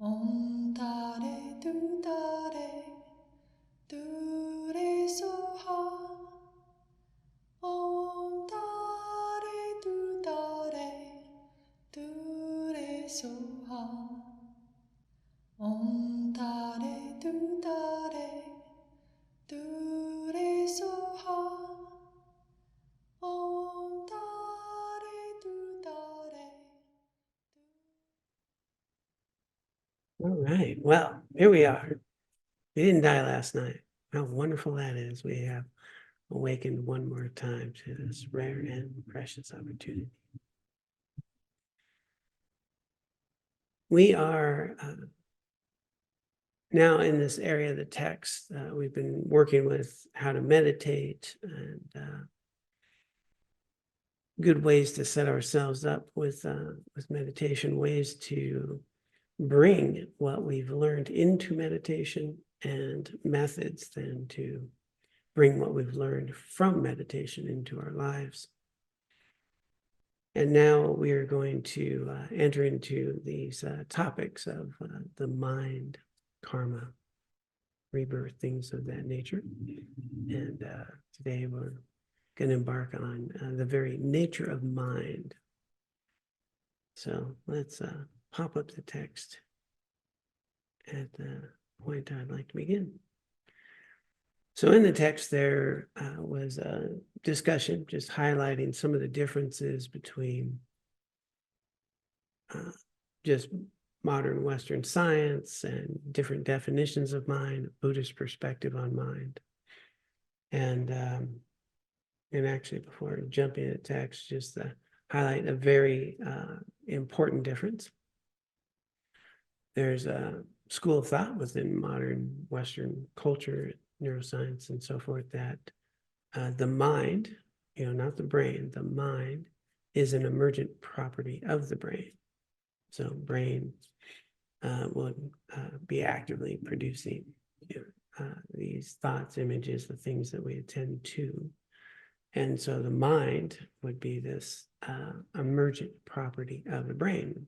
Om Tare Tu Tare Tu Re Soha. Om Tare Tu Tare Tu Re Soha. Om Tare Tu Tare Tu Re Soha. Om Tare Tu Tare. All right. Well, here we are. We didn't die last night. How wonderful that is. We have awakened one more time to this rare and precious opportunity. We are now in this area of the text. We've been working with how to meditate and good ways to set ourselves up with meditation, ways to bring what we've learned into meditation, and methods then to bring what we've learned from meditation into our lives. And now we are going to enter into these topics of the mind, karma, rebirth, things of that nature. And today we're going to embark on the very nature of mind. So let's pop up the text at the point I'd like to begin. So in the text, there was a discussion just highlighting some of the differences between just modern Western science and different definitions of mind, Buddhist perspective on mind. And actually, before jumping into text, just highlight a very important difference. There's a school of thought within modern Western culture, neuroscience, and so forth, that the mind, not the brain, the mind is an emergent property of the brain. So brain will be actively producing these thoughts, images, the things that we attend to. And so the mind would be this emergent property of the brain.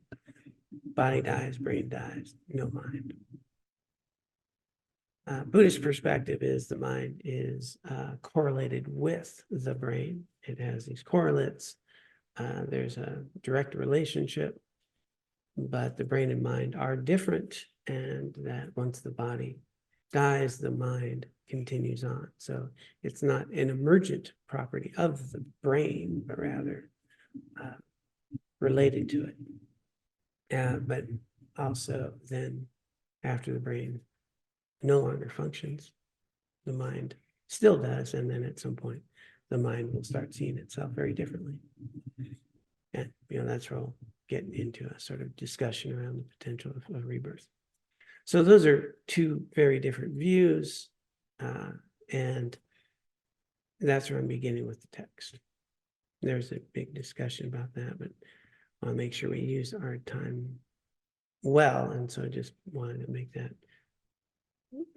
Body dies, brain dies, no mind. Buddhist perspective is the mind is correlated with the brain. It has these correlates. There's a direct relationship, but the brain and mind are different, and that once the body dies, the mind continues on. So it's not an emergent property of the brain, but rather related to it. But also then after the brain no longer functions, the mind still does, and then at some point the mind will start seeing itself very differently. And that's where we'll get into a sort of discussion around the potential of rebirth. So those are two very different views, and that's where I'm beginning with the text. There's a big discussion about that, but I want to make sure we use our time well, and so I just wanted to make that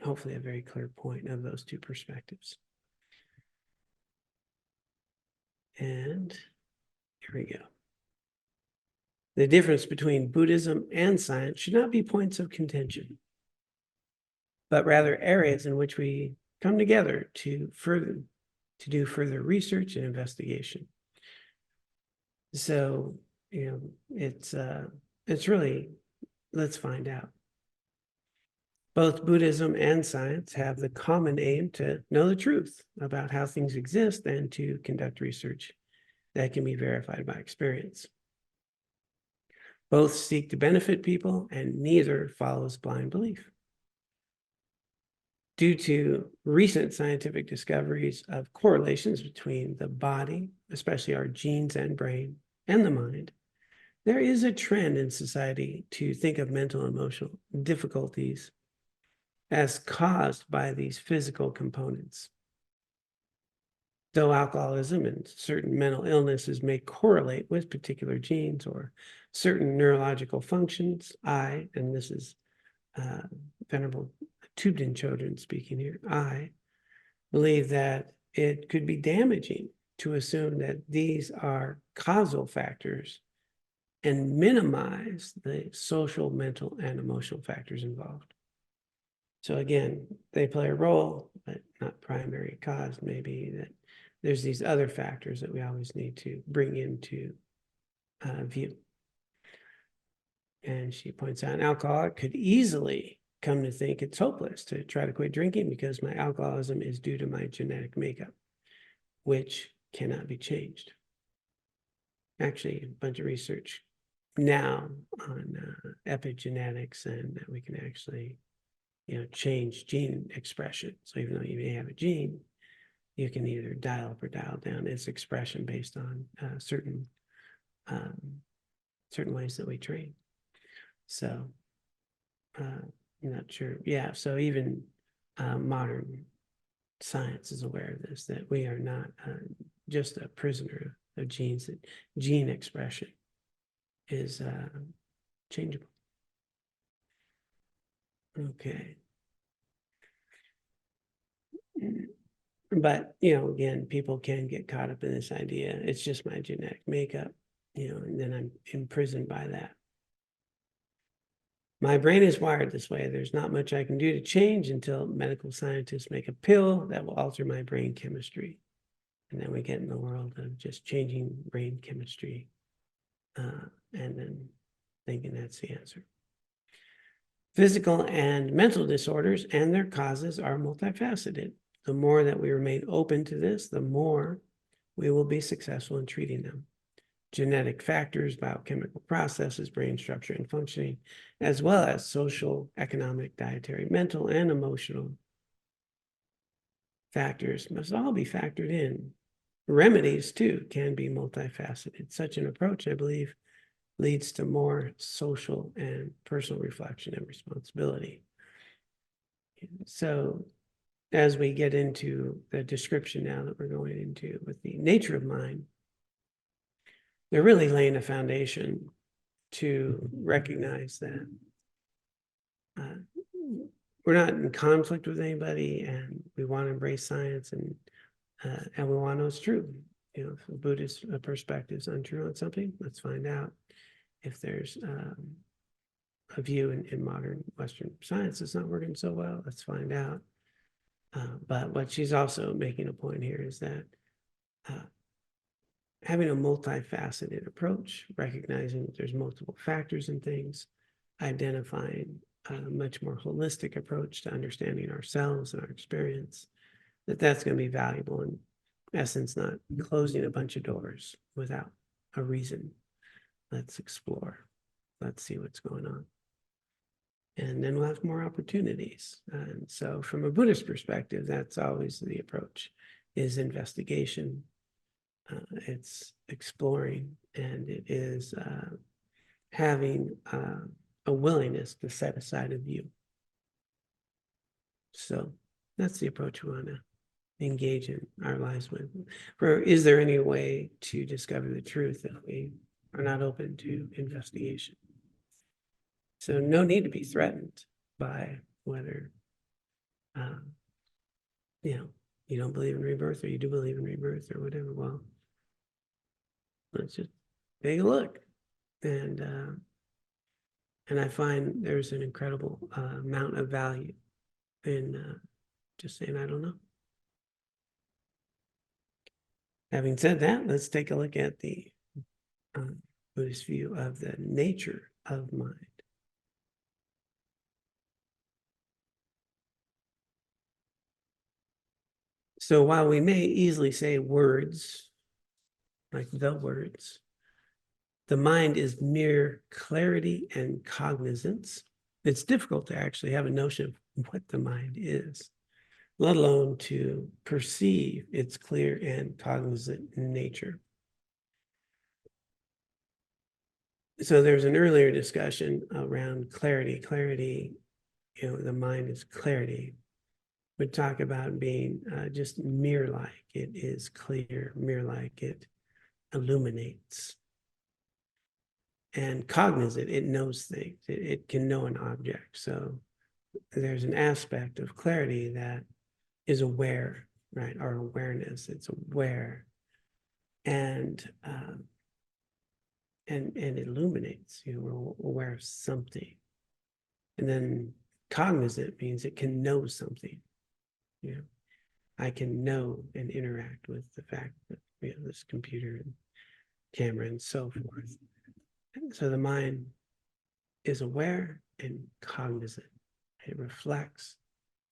hopefully a very clear point of those two perspectives. And here we go. The difference between Buddhism and science should not be points of contention, but rather areas in which we come together to do further research and investigation. So, it's really, let's find out. Both Buddhism and science have the common aim to know the truth about how things exist and to conduct research that can be verified by experience. Both seek to benefit people, and neither follows blind belief. Due to recent scientific discoveries of correlations between the body, especially our genes and brain, and the mind, there is a trend in society to think of mental and emotional difficulties as caused by these physical components. Though alcoholism and certain mental illnesses may correlate with particular genes or certain neurological functions, and this is Venerable Thubten Chodron speaking here, I believe that it could be damaging to assume that these are causal factors and minimize the social, mental, and emotional factors involved. So again, they play a role, but not primary cause. Maybe that there's these other factors that we always need to bring into view. And she points out an alcoholic could easily come to think it's hopeless to try to quit drinking because my alcoholism is due to my genetic makeup, which cannot be changed. Actually, a bunch of research now on epigenetics, and that we can actually, change gene expression. So even though you may have a gene, you can either dial up or dial down its expression based on certain ways that we train. So I'm not sure. Yeah, so even modern science is aware of this, that we are not just a prisoner of genes, that gene expression is changeable. Okay. But, again, people can get caught up in this idea. It's just my genetic makeup, and then I'm imprisoned by that. My brain is wired this way. There's not much I can do to change until medical scientists make a pill that will alter my brain chemistry. And then we get in the world of just changing brain chemistry and then thinking that's the answer. Physical and mental disorders and their causes are multifaceted. The more that we remain open to this, the more we will be successful in treating them. Genetic factors, biochemical processes, brain structure and functioning, as well as social, economic, dietary, mental, and emotional factors must all be factored in. Remedies, too, can be multifaceted. Such an approach, I believe, leads to more social and personal reflection and responsibility. So as we get into the description now that we're going into with the nature of mind, they're really laying a foundation to recognize that we're not in conflict with anybody, and we want to embrace science, and we want to know it's true. If a Buddhist perspective is untrue on something, let's find out. If there's a view in modern Western science that's not working so well, let's find out. But what she's also making a point here is that having a multifaceted approach, recognizing that there's multiple factors in things, identifying a much more holistic approach to understanding ourselves and our experience, that's going to be valuable. In essence, not closing a bunch of doors without a reason. Let's explore. Let's see what's going on. And then we'll have more opportunities. And so from a Buddhist perspective, that's always the approach, is investigation. It's exploring, and it is having a willingness to set aside a view. So that's the approach we want to engage in our lives with. For is there any way to discover the truth that we are not open to investigation? So no need to be threatened by whether, you don't believe in rebirth or you do believe in rebirth or whatever. Well, let's just take a look. And I find there's an incredible amount of value in just saying, I don't know. Having said that, let's take a look at the Buddhist view of the nature of mind. So while we may easily say words, like the words, the mind is mere clarity and cognizance. It's difficult to actually have a notion of what the mind is, let alone to perceive its clear and cognizant nature. So there's an earlier discussion around clarity. Clarity, the mind is clarity. We talk about being just mirror-like. It is clear, mirror-like. It illuminates. And cognizant, it knows things. It can know an object. So there's an aspect of clarity that is aware, right? Our awareness, it's aware. And and illuminates. We're aware of something. And then cognizant means it can know something. I can know and interact with the fact that we have this computer and camera and so forth. So the mind is aware and cognizant. It reflects,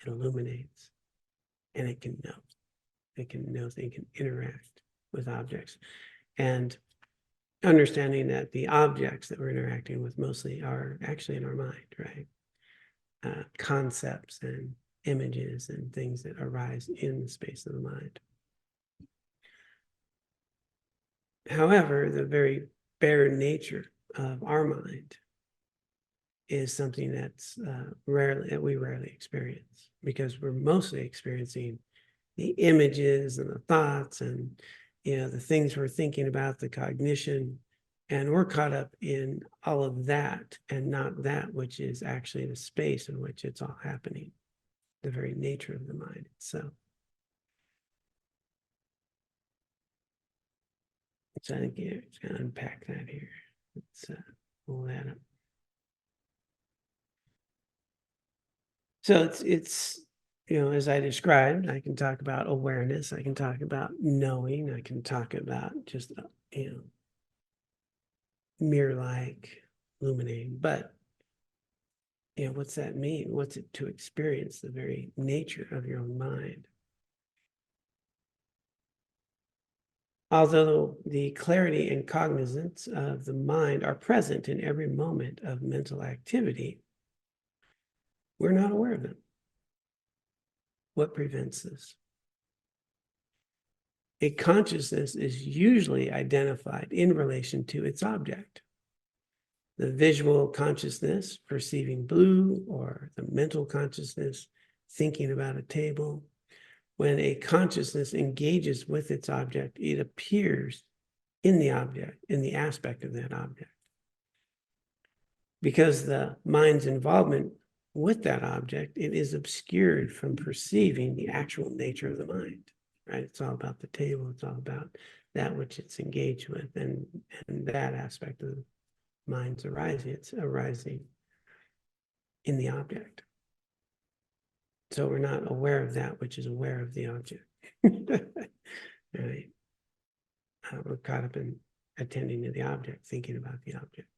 it illuminates, and it can know. It can know, it can interact with objects. And understanding that the objects that we're interacting with mostly are actually in our mind, right? Concepts and images and things that arise in the space of the mind. However, the very bare nature of our mind is something that's we rarely experience, because we're mostly experiencing the images and the thoughts and the things we're thinking about, the cognition, and we're caught up in all of that and not that which is actually the space in which it's all happening, the very nature of the mind itself. So I think it's going to unpack that here. Let's pull that up. So it's as I described, I can talk about awareness, I can talk about knowing, I can talk about just mirror-like illuminating, but what's that mean? What's it to experience the very nature of your own mind? Although the clarity and cognizance of the mind are present in every moment of mental activity, we're not aware of them. What prevents this? A consciousness is usually identified in relation to its object. The visual consciousness perceiving blue, or the mental consciousness thinking about a table. When a consciousness engages with its object, it appears in the object, in the aspect of that object. Because the mind's involvement with that object, it is obscured from perceiving the actual nature of the mind, right? It's all about the table. It's all about that which it's engaged with, and that aspect of the mind's arising. It's arising in the object. So we're not aware of that which is aware of the object. Right? We're caught up in attending to the object, thinking about the object,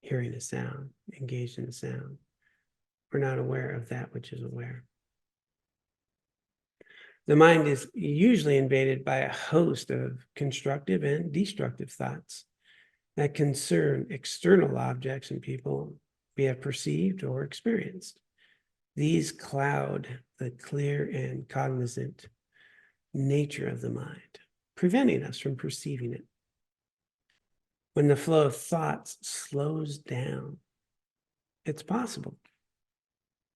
hearing a sound, engaged in the sound. We're not aware of that which is aware. The mind is usually invaded by a host of constructive and destructive thoughts that concern external objects and people we have perceived or experienced. These cloud the clear and cognizant nature of the mind, preventing us from perceiving it. When the flow of thoughts slows down, it's possible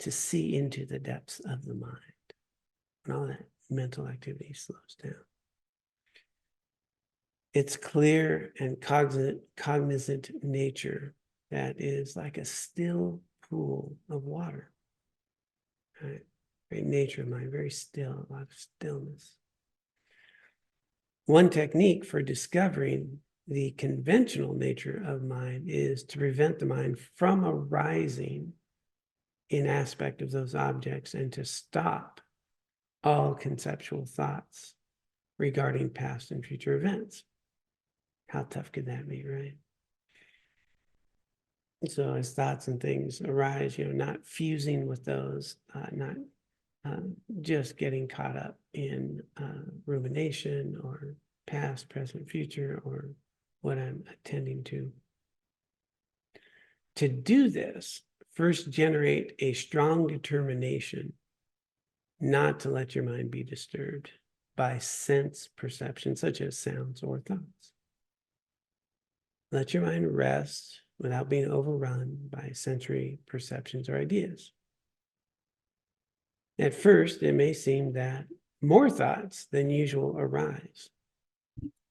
to see into the depths of the mind when all that mental activity slows down. Its clear and cognizant nature that is like a still pool of water. Right? Very nature of mind, very still, a lot of stillness. One technique for discovering the conventional nature of mind is to prevent the mind from arising in aspect of those objects and to stop all conceptual thoughts regarding past and future events. How tough could that be, right? So as thoughts and things arise, not fusing with those, not just getting caught up in rumination or past, present, future, or what I'm attending to. To do this, first generate a strong determination not to let your mind be disturbed by sense perception, such as sounds or thoughts. Let your mind rest without being overrun by sensory perceptions or ideas. At first, it may seem that more thoughts than usual arise,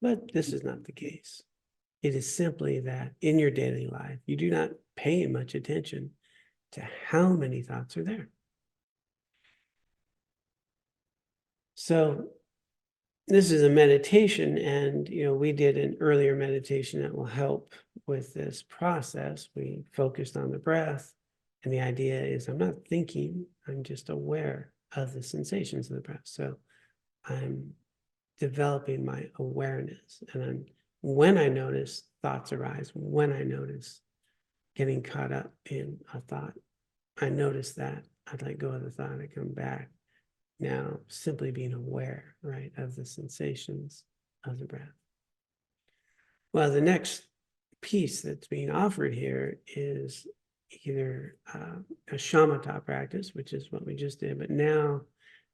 but this is not the case. It is simply that in your daily life, you do not pay much attention to how many thoughts are there. So this is a meditation, and we did an earlier meditation that will help with this process. We focused on the breath, and the idea is I'm not thinking, I'm just aware of the sensations of the breath. So I'm developing my awareness, and when I notice thoughts arise, when I notice getting caught up in a thought, I notice that, I'd let go of the thought, I come back. Now, simply being aware, right, of the sensations of the breath. Well, the next piece that's being offered here is either a shamatha practice, which is what we just did, but now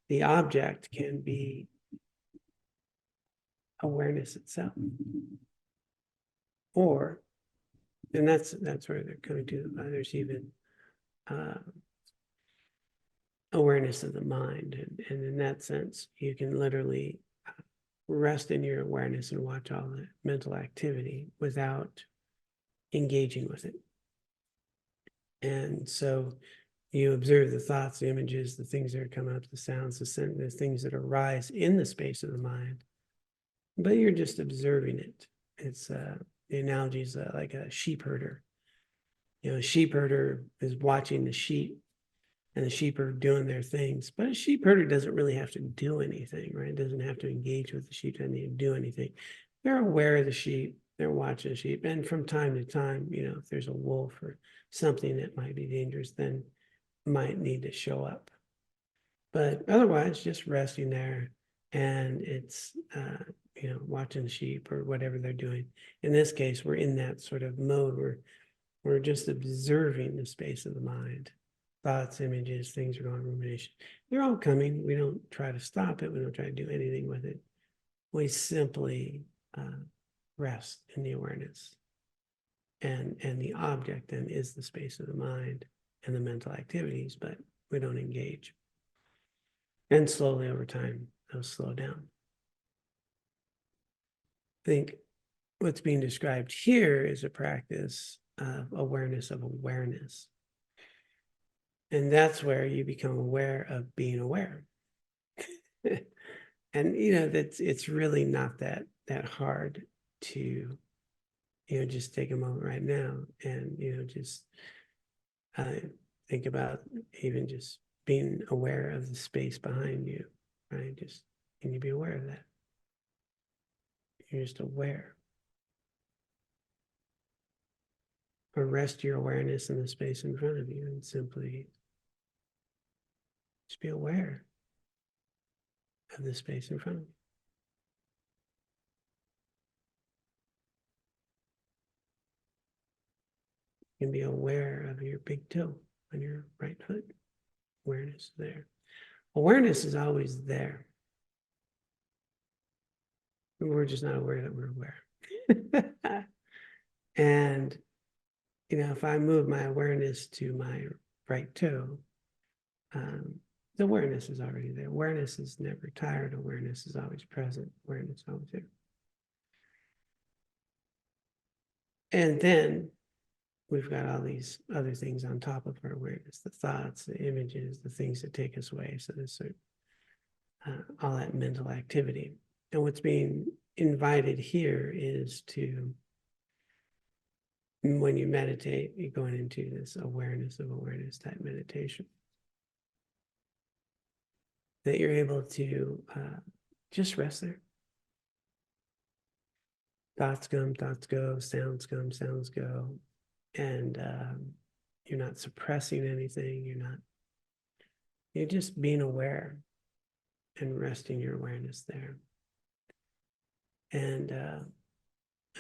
the object can be awareness itself. Or, and that's where they're coming to, there's even awareness of the mind. And in that sense, you can literally rest in your awareness and watch all the mental activity without engaging with it. And so you observe the thoughts, the images, the things that are coming up, the sounds, the things that arise in the space of the mind, but you're just observing it. It's the analogy is like a sheep herder. A sheep herder is watching the sheep, and the sheep are doing their things, but a sheep herder doesn't really have to do anything, right? It doesn't have to engage with the sheep, doesn't need to do anything. They're aware of the sheep, they're watching the sheep, and from time to time, if there's a wolf or something that might be dangerous, then might need to show up. But otherwise, just resting there, and it's watching the sheep or whatever they're doing. In this case, we're in that sort of mode where we're just observing the space of the mind. Thoughts, images, things are going, rumination. They're all coming. We don't try to stop it. We don't try to do anything with it. We simply rest in the awareness. And the object then is the space of the mind and the mental activities, but we don't engage. And slowly over time, they'll slow down. I think what's being described here is a practice of awareness of awareness. And that's where you become aware of being aware. And it's really not that hard to just take a moment right now and just think about even just being aware of the space behind you, right? Just can you be aware of that? You're just aware. Or rest your awareness in the space in front of you and simply just be aware of the space in front of you. You can be aware of your big toe on your right foot. Awareness there. Awareness is always there. We're just not aware that we're aware. And, if I move my awareness to my right toe, the awareness is already there. Awareness is never tired. Awareness is always present. Awareness is always there. And then we've got all these other things on top of our awareness, the thoughts, the images, the things that take us away. So there's all that mental activity. And what's being invited here is to, when you meditate, you're going into this awareness of awareness type meditation. That you're able to just rest there. Thoughts come, thoughts go, sounds come, sounds go. And you're not suppressing anything. You're just being aware and resting your awareness there. And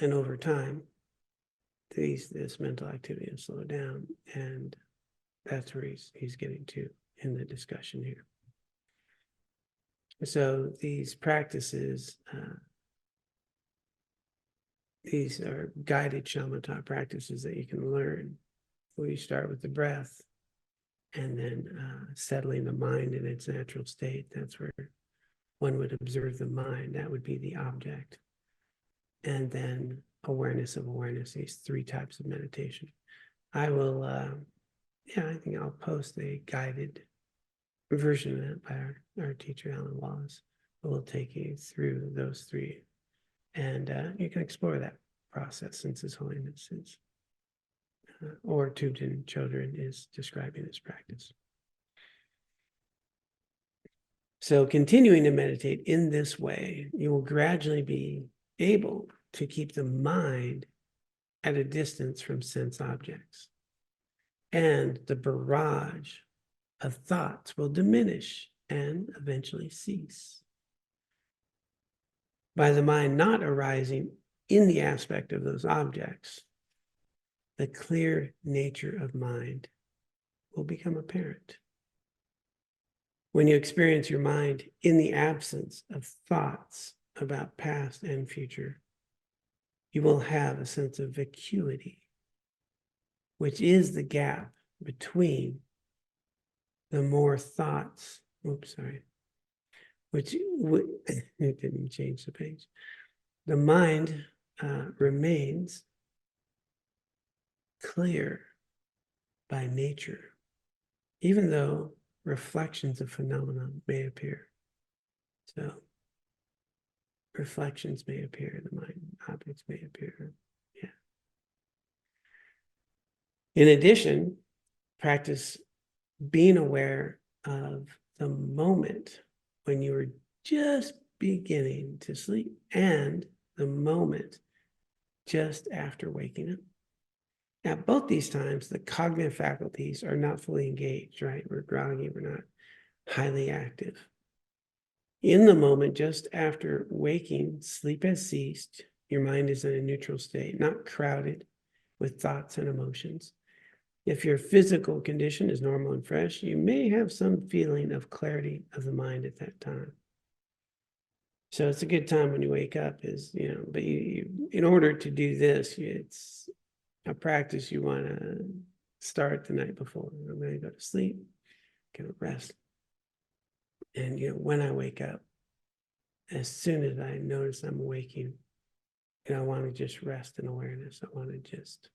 over time, this mental activity will slow down, and that's where he's getting to in the discussion here. So these practices, these are guided shamatha practices that you can learn. We start with the breath, and then settling the mind in its natural state. That's where one would observe the mind. That would be the object. And then awareness of awareness, these three types of meditation. I will, I think I'll post a guided version of that by our teacher, Alan Wallace, will take you through those three. And you can explore that process since His Holiness is, or Thubten Chodron is describing this practice. So continuing to meditate in this way, you will gradually be able to keep the mind at a distance from sense objects. And the barrage of thoughts will diminish and eventually cease. By the mind not arising in the aspect of those objects, the clear nature of mind will become apparent. When you experience your mind in the absence of thoughts about past and future, you will have a sense of vacuity, which is the gap between the more thoughts, which it didn't change the page. The mind remains clear by nature, even though reflections of phenomena may appear. So reflections may appear in the mind, objects may appear. Yeah. In addition, practice being aware of the moment when you were just beginning to sleep and the moment just after waking up. At both these times, the cognitive faculties are not fully engaged, right? We're groggy, we're not highly active. In the moment just after waking, sleep has ceased. Your mind is in a neutral state, not crowded with thoughts and emotions. If your physical condition is normal and fresh, you may have some feeling of clarity of the mind at that time. So it's a good time when you wake up but you in order to do this, it's a practice you want to start the night before. I'm going to go to sleep, going to rest. And when I wake up, as soon as I notice I'm waking, I want to just rest in awareness. I want to just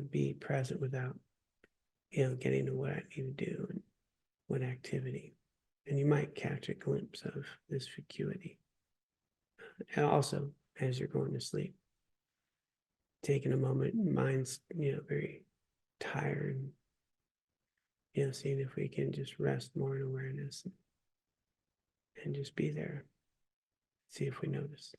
be present without getting to what I need to do and what activity. And you might catch a glimpse of this vacuity. And also, as you're going to sleep, taking a moment, mind's very tired, seeing if we can just rest more in awareness and just be there. See if we notice.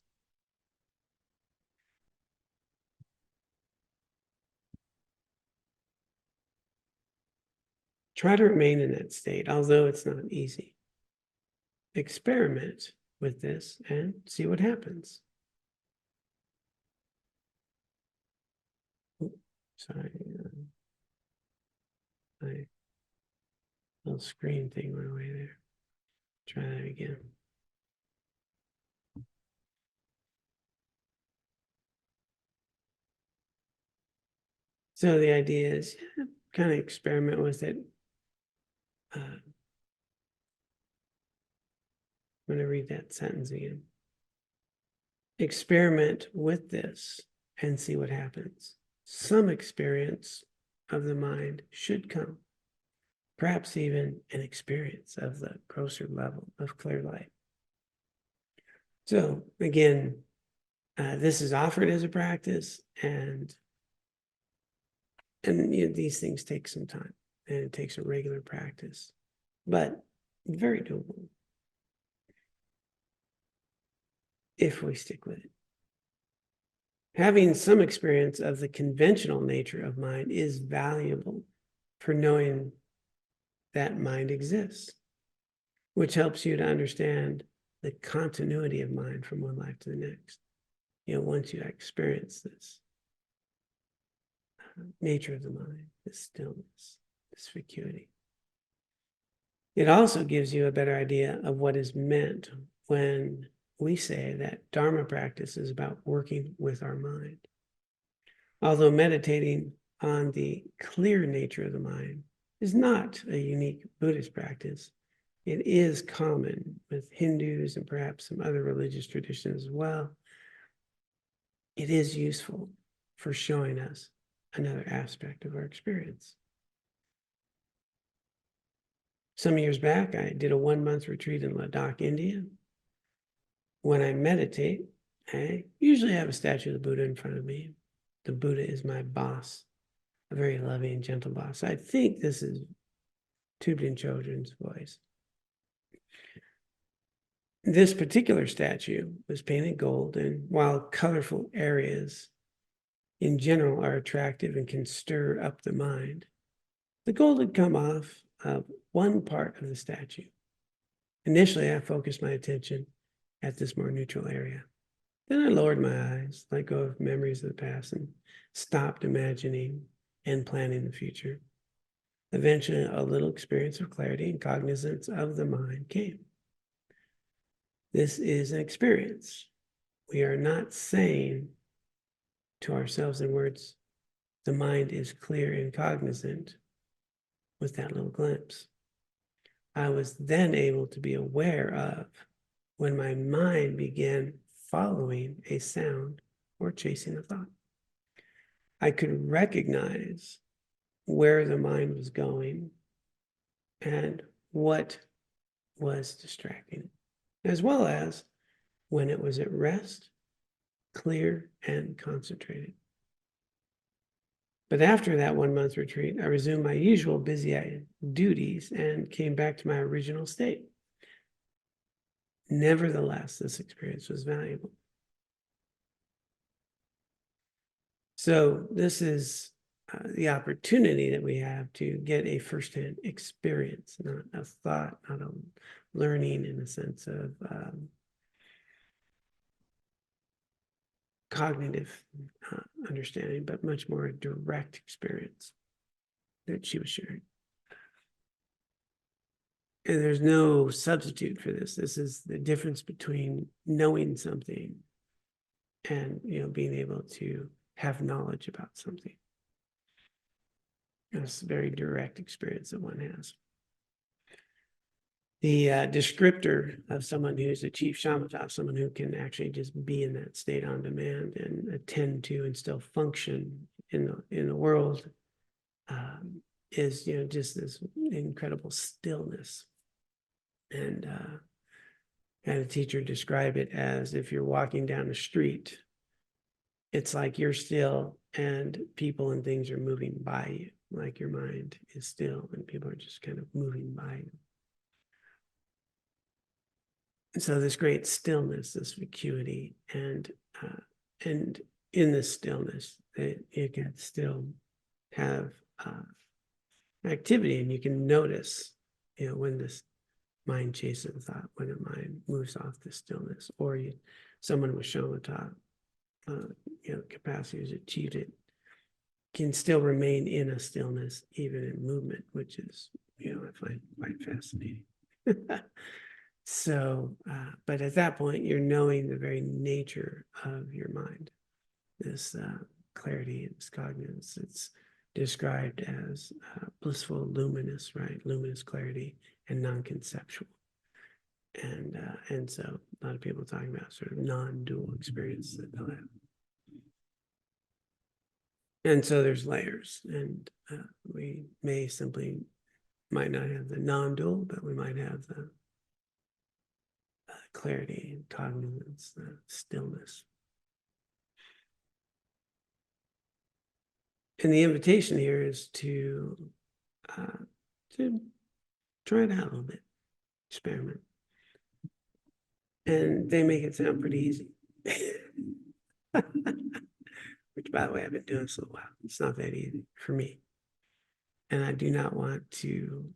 Try to remain in that state, although it's not easy. Experiment with this and see what happens. Sorry, my little screen thing went away there. Try that again. So the idea is kind of experiment with it. I'm going to read that sentence again. Experiment with this and see what happens. Some experience of the mind should come, perhaps even an experience of the grosser level of clear light. So again, this is offered as a practice, and these things take some time, and it takes a regular practice, but very doable if we stick with it. Having some experience of the conventional nature of mind is valuable for knowing that mind exists, which helps you to understand the continuity of mind from one life to the next. Once you experience this nature of the mind, this stillness, this vacuity. It also gives you a better idea of what is meant when we say that Dharma practice is about working with our mind. Although meditating on the clear nature of the mind is not a unique Buddhist practice, it is common with Hindus and perhaps some other religious traditions as well. It is useful for showing us another aspect of our experience. Some years back, I did a 1-month retreat in Ladakh, India. When I meditate, I usually have a statue of the Buddha in front of me. The Buddha is my boss, a very loving and gentle boss. I think this is Thubten Chodron's voice. This particular statue was painted gold, and while colorful areas in general are attractive and can stir up the mind, the gold had come off of one part of the statue. Initially, I focused my attention at this more neutral area. Then I lowered my eyes, let go of memories of the past, and stopped imagining and planning the future. Eventually, a little experience of clarity and cognizance of the mind came. This is an experience. We are not saying to ourselves in words, the mind is clear and cognizant with that little glimpse. I was then able to be aware of when my mind began following a sound or chasing a thought. I could recognize where the mind was going and what was distracting it, as well as when it was at rest, clear, and concentrated. But after that 1-month retreat, I resumed my usual busy duties and came back to my original state. Nevertheless, this experience was valuable. So this is the opportunity that we have to get a firsthand experience, not a thought, not a learning in the sense of cognitive understanding, but much more a direct experience that she was sharing. And there's no substitute for this. This is the difference between knowing something and, being able to have knowledge about something. It's a very direct experience that one has. The descriptor of someone who's a chief shamatha, someone who can actually just be in that state on demand and attend to and still function in the world, is just this incredible stillness. And I had a teacher describe it as if you're walking down the street, it's like you're still and people and things are moving by you, like your mind is still and people are just kind of moving by you. And so this great stillness, this vacuity, and in this stillness, it can still have activity, and you can notice, when this mind chases a thought, when a mind moves off the stillness, or someone with shamatha, capacity has achieved it, can still remain in a stillness, even in movement, which is, I find quite fascinating. So, but at that point, you're knowing the very nature of your mind, this clarity and this cognizance. It's described as blissful, luminous, right? Luminous clarity and non-conceptual. And so a lot of people talking about sort of non-dual experience that they'll have. And so there's layers, and we might not have the non-dual, but we might have the clarity and cognizance, the stillness. And the invitation here is to try it out a little bit, experiment. And they make it sound pretty easy. Which, by the way, I've been doing this a while. It's not that easy for me. And I do not want to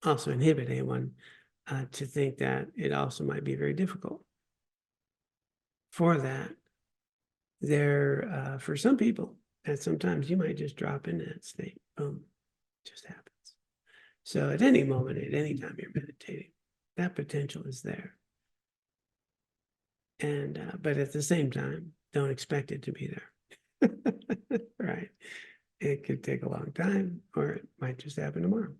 also inhibit anyone to think that it also might be very difficult. For that, for some people, and sometimes you might just drop into that state. Boom, it just happens. So at any moment, at any time you're meditating, that potential is there. And but at the same time, don't expect it to be there. Right? It could take a long time, or it might just happen tomorrow.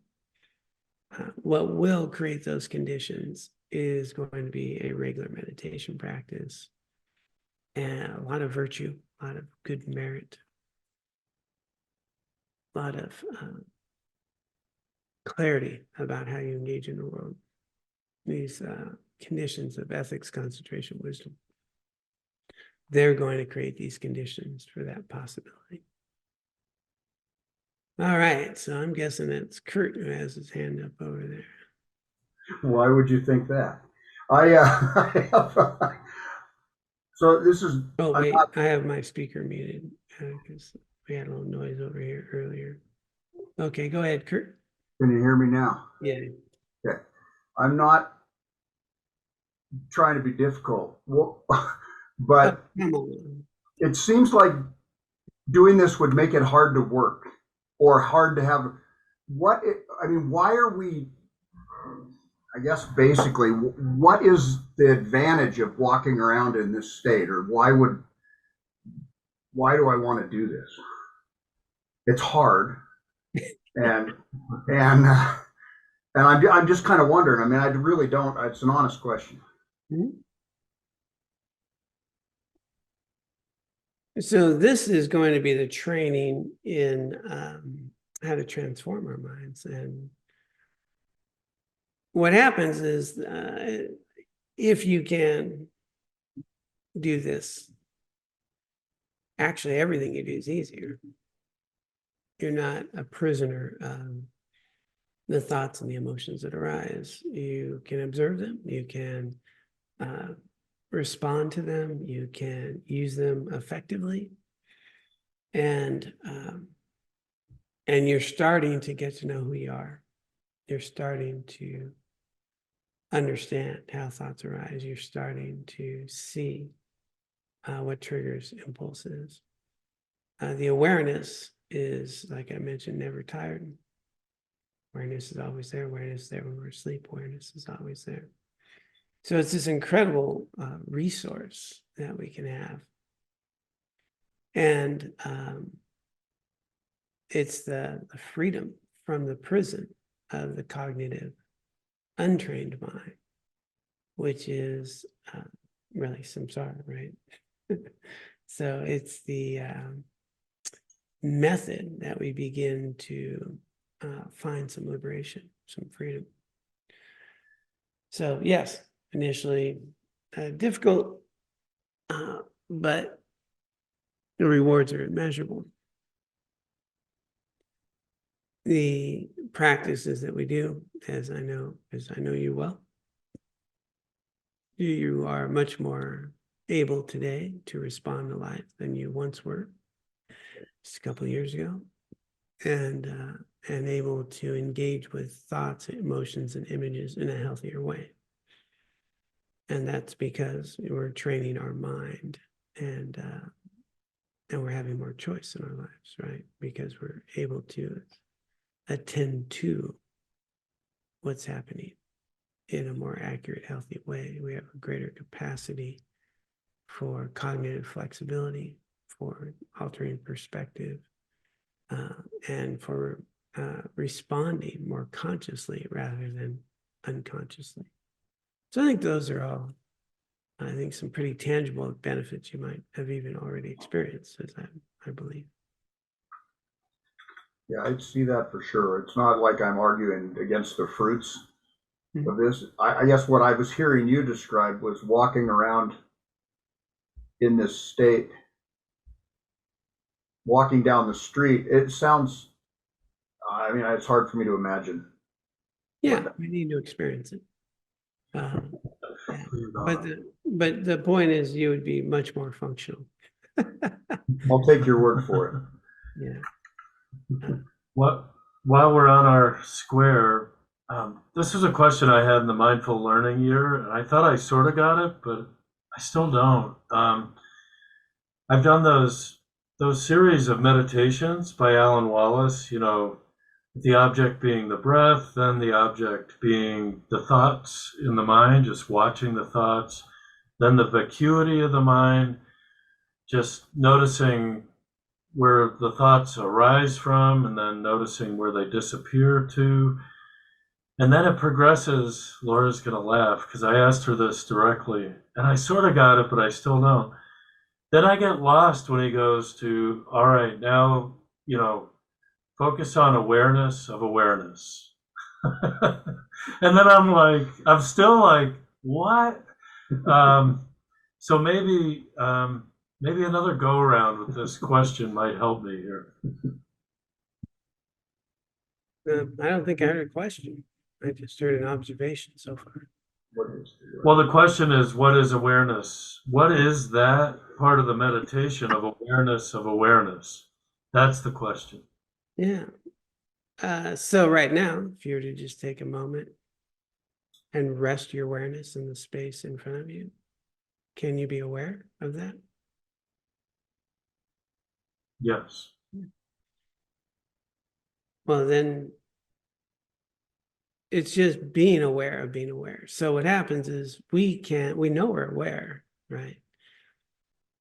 What will create those conditions is going to be a regular meditation practice and a lot of virtue, a lot of good merit, a lot of clarity about how you engage in the world. These conditions of ethics, concentration, wisdom. They're going to create these conditions for that possibility. All right, so I'm guessing it's Kurt who has his hand up over there. Why would you think that? I have, so this is. Oh, wait, I have my speaker muted because we had a little noise over here earlier. Okay, go ahead, Kurt. Can you hear me now? Yeah. Okay. I'm not trying to be difficult, but it seems like doing this would make it hard to work or hard to have. Why are we, I guess basically, what is the advantage of walking around in this state, or why do I want to do this? It's hard. And I'm just kind of wondering. I mean, I really don't. It's an honest question. So this is going to be the training in how to transform our minds. And what happens is if you can do this, actually everything you do is easier. You're not a prisoner of the thoughts and the emotions that arise. You can observe them. You can respond to them. You can use them effectively. And you're starting to get to know who you are. You're starting to understand how thoughts arise. You're starting to see what triggers impulses. The awareness is, like I mentioned, never tired. Awareness is always there. Awareness is there when we're asleep. Awareness is always there. So it's this incredible resource that we can have. And it's the freedom from the prison of the cognitive, untrained mind, which is really samsara, right? So it's the method that we begin to find some liberation, some freedom. So yes, initially difficult, but the rewards are immeasurable. The practices that we do, as I know you well, you are much more able today to respond to life than you once were just a couple of years ago, and able to engage with thoughts, emotions, and images in a healthier way. And that's because we're training our mind, and we're having more choice in our lives, right? Because we're able to attend to what's happening in a more accurate, healthy way. We have a greater capacity for cognitive flexibility, for altering perspective, and for responding more consciously rather than unconsciously. So I think those are all, some pretty tangible benefits you might have even already experienced, as I believe. Yeah, I see that for sure. It's not like I'm arguing against the fruits of this. I guess what I was hearing you describe was walking around in this state, walking down the street. It sounds, it's hard for me to imagine. Yeah, we need to experience it. Yeah. But the point is, you would be much more functional. I'll take your word for it. Yeah. While we're on our square, this is a question I had in the mindful learning year, and I thought I sort of got it, but I still don't. I've done those series of meditations by Alan Wallace, the object being the breath, then the object being the thoughts in the mind, just watching the thoughts, then the vacuity of the mind, just noticing where the thoughts arise from, and then noticing where they disappear to. And then it progresses. Laura's going to laugh because I asked her this directly, and I sort of got it, but I still don't. Then I get lost when he goes to, all right, now, focus on awareness of awareness. And then I'm still like, what? So maybe another go around with this question might help me here. I don't think I heard a question. I just heard an observation so far. Well, the question is, what is awareness? What is that part of the meditation of awareness of awareness? That's the question. Yeah. So right now, if you were to just take a moment and rest your awareness in the space in front of you, can you be aware of that? Yes. Well, then it's just being aware of being aware. So what happens is we know we're aware, right?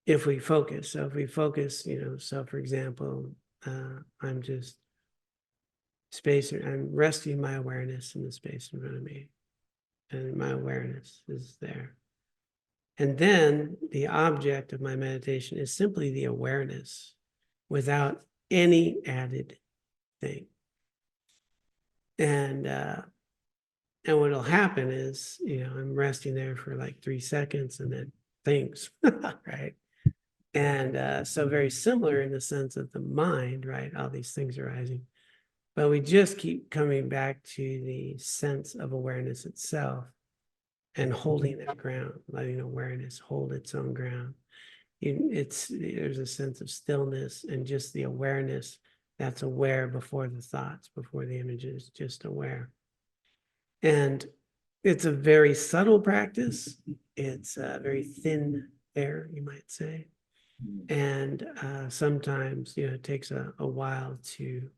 If we focus. So if we focus, so for example, I'm just I'm resting my awareness in the space in front of me. And my awareness is there. And then the object of my meditation is simply the awareness without any added thing. And what'll happen is, I'm resting there for like 3 seconds and then things, right? And so very similar in the sense of the mind, right? All these things arising. But we just keep coming back to the sense of awareness itself and holding that ground, letting awareness hold its own ground. There's a sense of stillness and just the awareness that's aware before the thoughts, before the images, just aware. And it's a very subtle practice. It's a very thin air, you might say. And sometimes, it takes a while to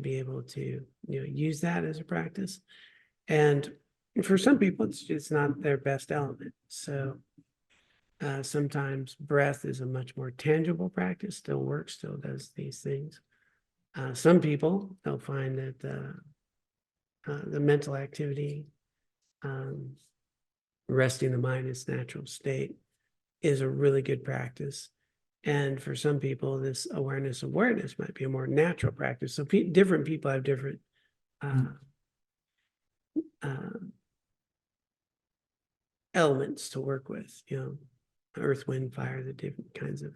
be able to, use that as a practice. And for some people, it's not their best element. So sometimes breath is a much more tangible practice, still works, still does these things. Some people, they'll find that the mental activity, resting the mind in its natural state, is a really good practice. And for some people, this awareness might be a more natural practice. So different people have different elements to work with, earth, wind, fire, the different kinds of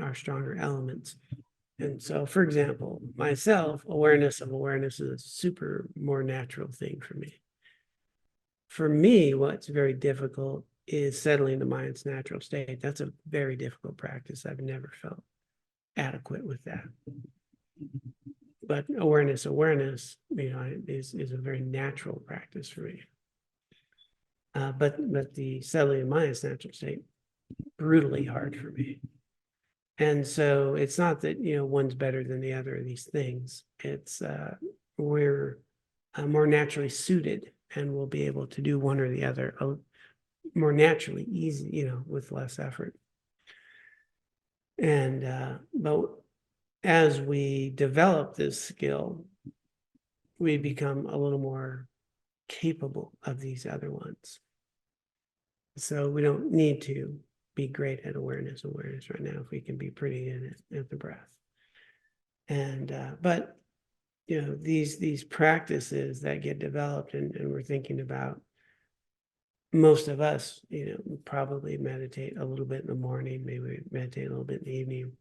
our stronger elements. And so, for example, myself, awareness of awareness is a super more natural thing for me. For me, what's very difficult is settling the mind's natural state. That's a very difficult practice. I've never felt adequate with that. But awareness, is a very natural practice for me. But the settling of mind's natural state, brutally hard for me. And so it's not that, one's better than the other of these things. It's we're more naturally suited and we'll be able to do one or the other more naturally, easy, with less effort. And but as we develop this skill, we become a little more capable of these other ones. So we don't need to be great at awareness right now if we can be pretty in it at the breath. And but these practices that get developed and we're thinking about, most of us, probably meditate a little bit in the morning, maybe meditate a little bit in the evening.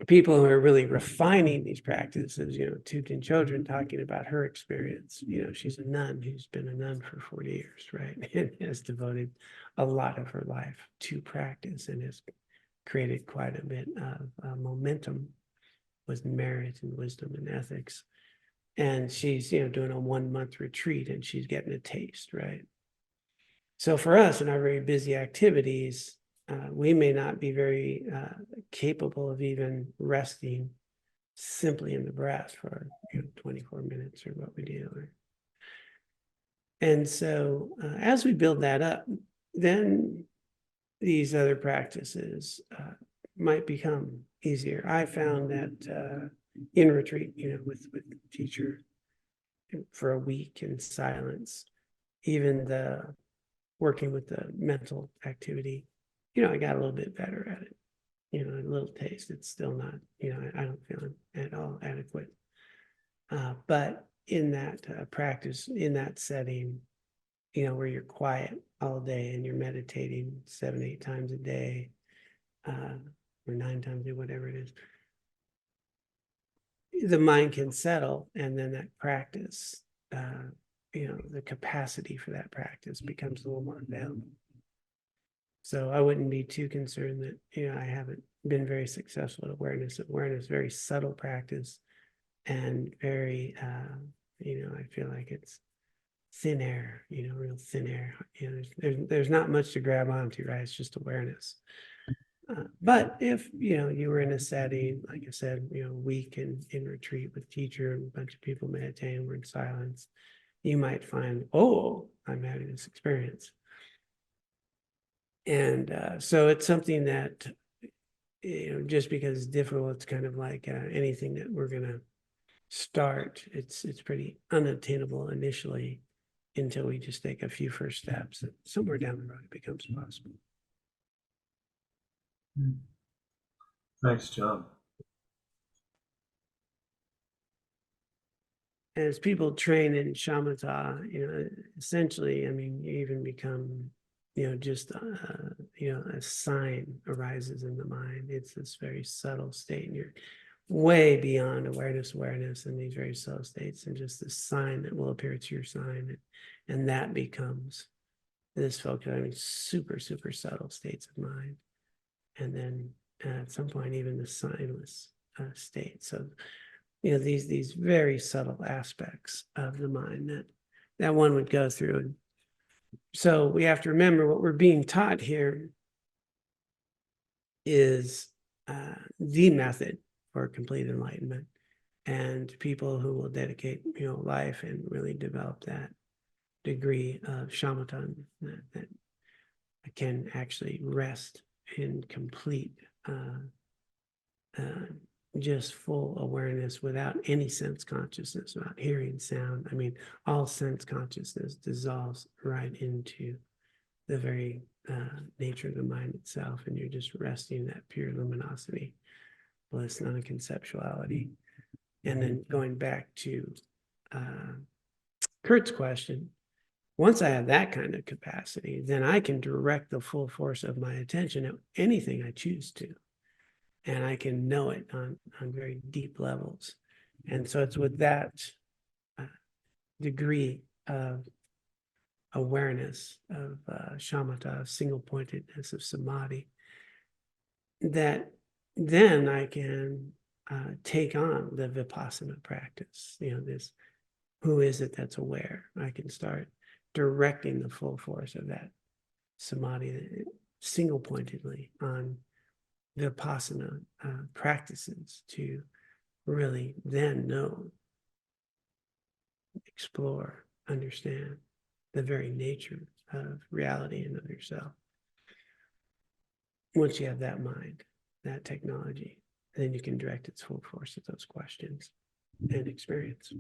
People who are really refining these practices, Thubten Chodron talking about her experience. She's a nun who's been a nun for 40 years, right? And has devoted a lot of her life to practice and has created quite a bit of momentum with merit and wisdom and ethics. And she's, doing a 1-month retreat and she's getting a taste, right? So for us in our very busy activities, we may not be very capable of even resting simply in the breath for 24 minutes or what we do. And so as we build that up, then these other practices might become easier. I found that in retreat, with the teacher for a week in silence, even the working with the mental activity, I got a little bit better at it, a little taste. It's still not, I don't feel at all adequate. But in that practice, in that setting, you know, where you're quiet all day and you're meditating 7, 8 times a day, or 9 times a day, whatever it is, the mind can settle, and then that practice, you know, the capacity for that practice becomes a little more available. So I wouldn't be too concerned that, you know, I haven't been very successful at awareness. Awareness, very subtle practice, and very, you know, I feel like it's thin air, you know, real thin air. You know, there's not much to grab onto, right? It's just awareness. But if, you know, you were in a setting, like I said, you know, week in retreat with teacher and a bunch of people meditating, we're in silence, you might find, oh, I'm having this experience. And so it's something that, you know, just because it's difficult, it's kind of like anything that we're going to start. It's pretty unattainable initially until we just take a few first steps. And somewhere down the road, it becomes possible. Thanks, John. As people train in shamatha, you know, essentially, I mean, you even become, you know, just, you know, a sign arises in the mind. It's this very subtle state, and you're way beyond awareness, and these very subtle states, and just this sign that will appear to your sign. And that becomes this focus, I mean, super, super subtle states of mind. And then at some point, even the signless state. So, you know, these very subtle aspects of the mind that one would go through. And so we have to remember what we're being taught here is the method for complete enlightenment, and people who will dedicate, you know, life and really develop that degree of shamatha that can actually rest in complete just full awareness without any sense consciousness, without hearing sound. I mean, all sense consciousness dissolves right into the very nature of the mind itself, and you're just resting in that pure luminosity, bliss, non-conceptuality. And then going back to Kurt's question, once I have that kind of capacity, then I can direct the full force of my attention at anything I choose to. And I can know it on very deep levels. And so it's with that degree of awareness, of shamatha, single-pointedness, of samadhi, that then I can take on the vipassana practice. You know, this, who is it that's aware? I can start directing the full force of that samadhi single-pointedly on vipassana practices to really then know, explore, understand the very nature of reality and of yourself. Once you have that mind, that technology, then you can direct its full force at those questions and experience.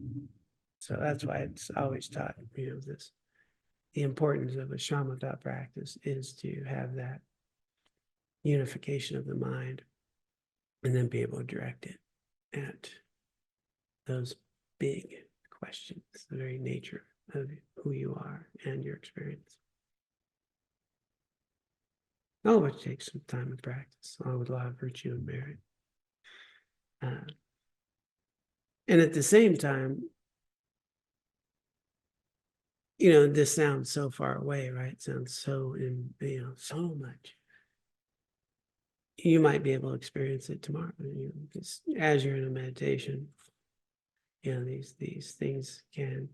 So that's why it's always taught, you know, this, the importance of a shamatha practice is to have that unification of the mind and then be able to direct it at those big questions, the very nature of who you are and your experience. All of which takes some time and practice, along with a lot of virtue and merit. And at the same time, you know, this sounds so far away, right? It sounds so so much. You might be able to experience it tomorrow. You know, just as you're in a meditation, you know, these things can,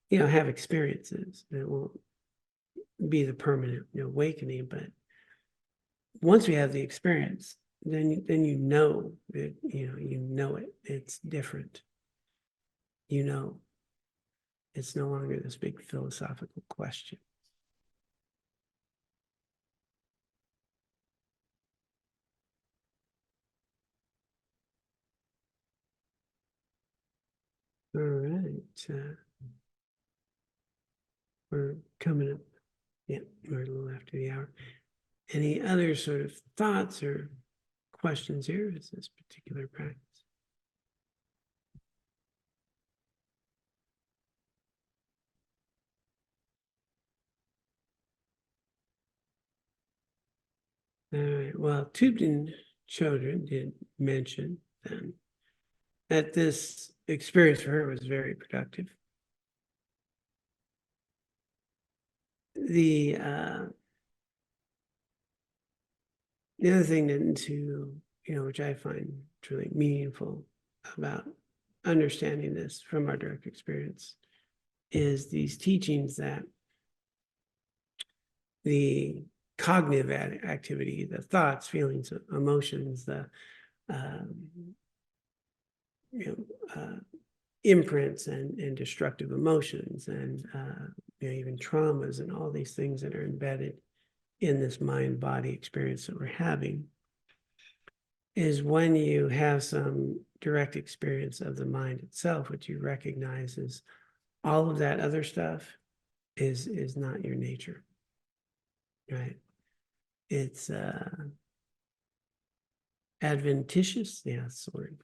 you know, have experiences that won't be the permanent, you know, awakening. But once we have the experience, then you know it, you know it. It's different. You know, it's no longer this big philosophical question. All right. We're coming up. Yeah, we're a little after the hour. Any other sort of thoughts or questions here? Is this particular practice? All right. Well, Thubten Chodron did mention then that this experience for her was very productive. The other thing then to, which I find truly meaningful about understanding this from our direct experience is these teachings that the cognitive activity, the thoughts, feelings, emotions, the imprints and destructive emotions and even traumas and all these things that are embedded in this mind-body experience that we're having is when you have some direct experience of the mind itself, what you recognize is all of that other stuff is not your nature, right? It's adventitious, yeah, that's the word.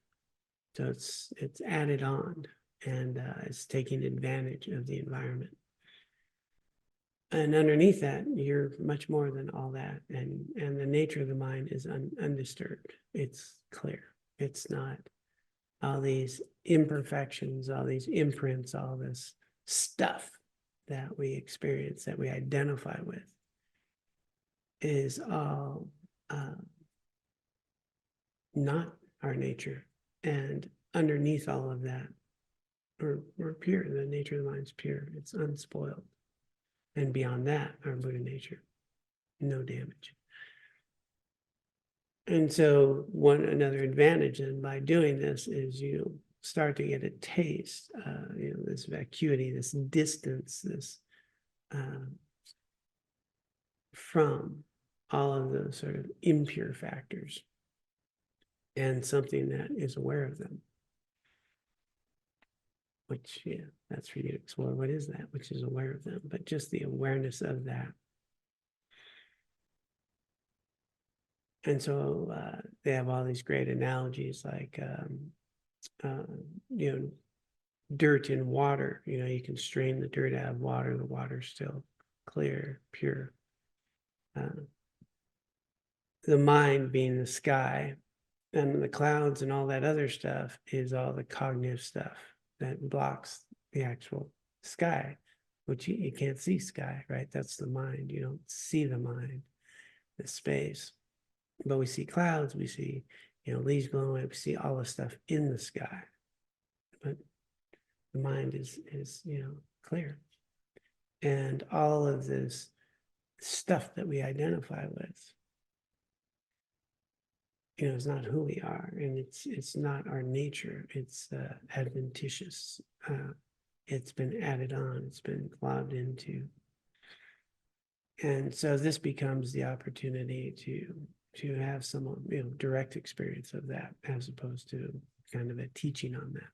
So it's added on and it's taking advantage of the environment. And underneath that, you're much more than all that. And the nature of the mind is undisturbed. It's clear. It's not all these imperfections, all these imprints, all this stuff that we experience, that we identify with, is all not our nature. And underneath all of that, we're pure. The nature of the mind is pure. It's unspoiled. And beyond that, our Buddha nature, no damage. And so another advantage, and by doing this, is you start to get a taste, this vacuity, this distance, this from all of those sort of impure factors, and something that is aware of them. Which, yeah, that's for you to explore. What is that? Which is aware of them, but just the awareness of that. And so they have all these great analogies like, dirt in water. You can strain the dirt out of water. The water's still clear, pure. The mind being the sky, and the clouds and all that other stuff is all the cognitive stuff that blocks the actual sky, which you can't see sky, right? That's the mind. You don't see the mind, the space. But we see clouds, we see, leaves blowing away, we see all the stuff in the sky. But the mind is clear. And all of this stuff that we identify with, it's not who we are, and it's not our nature. It's adventitious. It's been added on. It's been globbed into, and so this becomes the opportunity to have some direct experience of that, as opposed to kind of a teaching on that.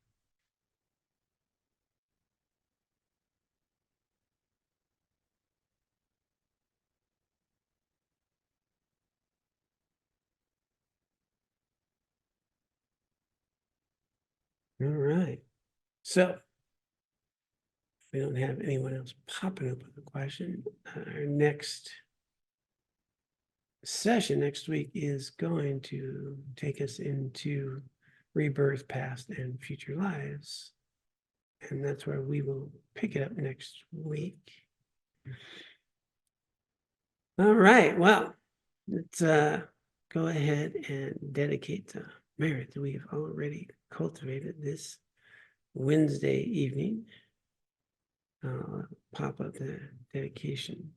All right. So if we don't have anyone else popping up with a question, our next session next week is going to take us into rebirth, past and future lives. And that's where we will pick it up next week. All right. Well, let's go ahead and dedicate the merit that we have already cultivated this Wednesday evening. I'll pop up the dedication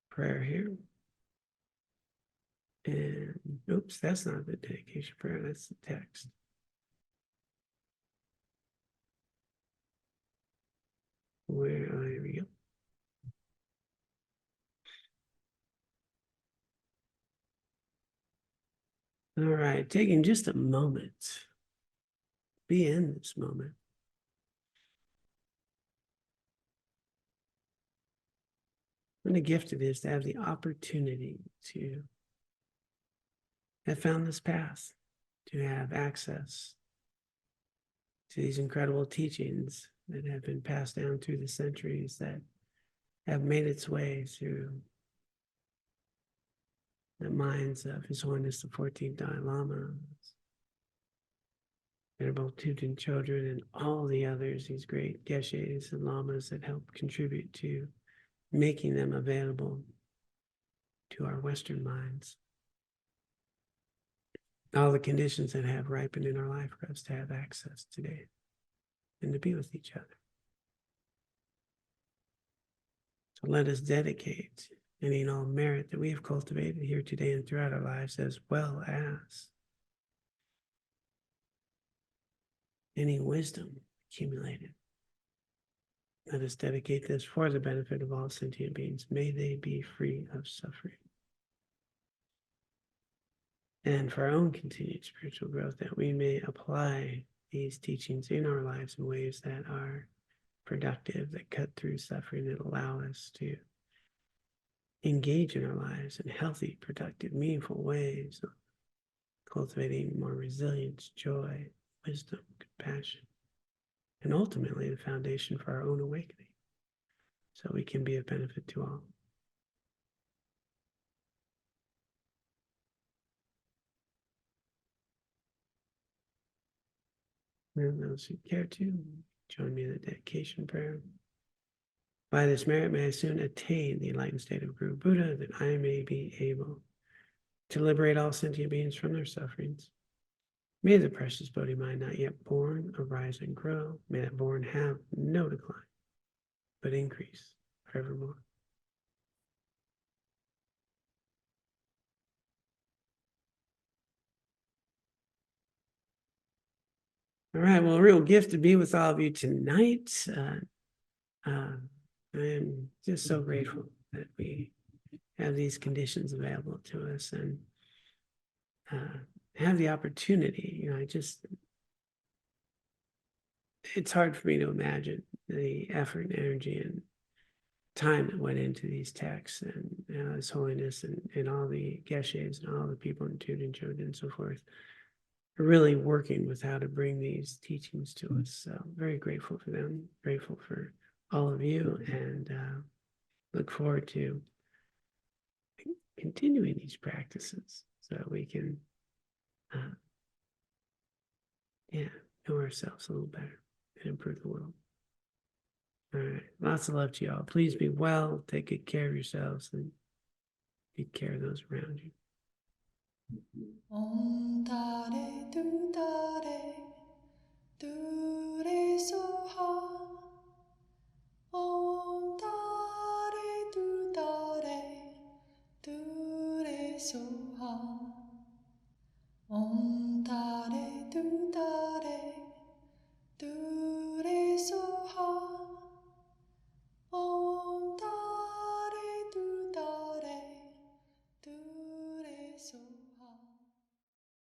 prayer here. And oops, that's not the dedication prayer, that's the text. Here we go. All right, taking just a moment. Be in this moment. What a gift it is to have the opportunity to have found this path, to have access to these incredible teachings that have been passed down through the centuries, that have made its way through the minds of His Holiness the 14th Dalai Lama, Venerable Thubten Chodron, and all the others, these great geshes and lamas that help contribute to making them available to our Western minds. All the conditions that have ripened in our life for us to have access today and to be with each other. So let us dedicate any and all merit that we have cultivated here today and throughout our lives, as well as any wisdom accumulated. Let us dedicate this for the benefit of all sentient beings. May they be free of suffering. And for our own continued spiritual growth, that we may apply these teachings in our lives in ways that are productive, that cut through suffering, that allow us to engage in our lives in healthy, productive, meaningful ways, cultivating more resilience, joy, wisdom, compassion, and ultimately the foundation for our own awakening, so we can be of benefit to all. And those who care to, join me in the dedication prayer. By this merit, may I soon attain the enlightened state of Guru Buddha, that I may be able to liberate all sentient beings from their sufferings. May the precious Bodhi mind not yet born arise and grow. May that born have no decline, but increase forevermore. All right, well, a real gift to be with all of you tonight. I am just so grateful that we have these conditions available to us and have the opportunity. It's hard for me to imagine the effort and energy and time that went into these texts, and His Holiness and all the geshes and all the people in Thubten Chodron and so forth are really working with how to bring these teachings to us. So very grateful for them, grateful for all of you, and look forward to continuing these practices so that we can know ourselves a little better and improve the world. All right, lots of love to you all. Please be well, take good care of yourselves, and take care of those around you. Om Tare Tu Tare